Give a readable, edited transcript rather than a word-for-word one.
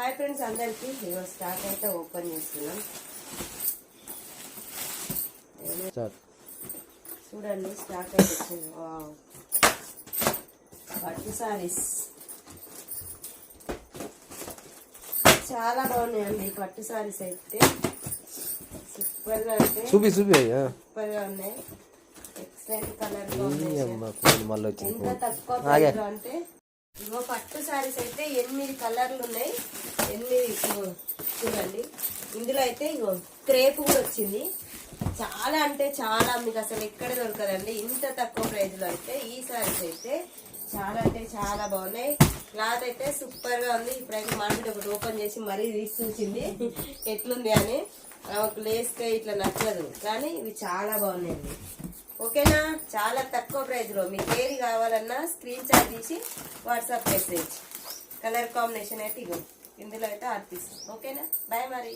Hi friends అందరికి stock అయితే open చేస్తున్నాం. చూడండి స్టాక్ అయితే వచ్చింది. పట్టు సారీస్ చాలా బాగున్నాయండి. పట్టు సారీస్ అయితే సూపర్ గా అంటే సూపర్ గా ఉన్నాయి. ఎక్సలెంట్ కలర్ ఎంత తక్కువ ప్రైస్ అంటే ఇగో పట్టు సారీస్ అయితే 8 కలర్లు ఉన్నాయి. 8 చూడండి. ఇందులో అయితే ఇగో క్రేప్ కూడా వచ్చింది. చాలా అంటే చాలా మీకు అసలు ఎక్కడ దొరకదండి ఇంత తక్కువ ప్రైస్ లో. అయితే ఈ సారీస్ అయితే చాలా అంటే చాలా బాగున్నాయి. క్లాత్ అయితే సూపర్ గా ఉంది. ఇప్పుడైతే మార్కెట్ ఒకటి ఓపెన్ చేసి మరీ తీసి చూసింది ఎట్లుంది అని. ఒక లేస్గా ఇట్లా నచ్చదు కానీ ఇవి చాలా బాగున్నాయండి. ఓకేనా, చాలా తక్కువ ప్రైస్ లో మీకు ఏది కావాలన్నా స్క్రీన్ షాట్ తీసి వాట్సాప్ మెసేజ్. కలర్ కాంబినేషన్ అయితే ఇగో ఇందులో అయితే ఆర్టిస్ట్. ఓకేనా, బాయ్ మరి.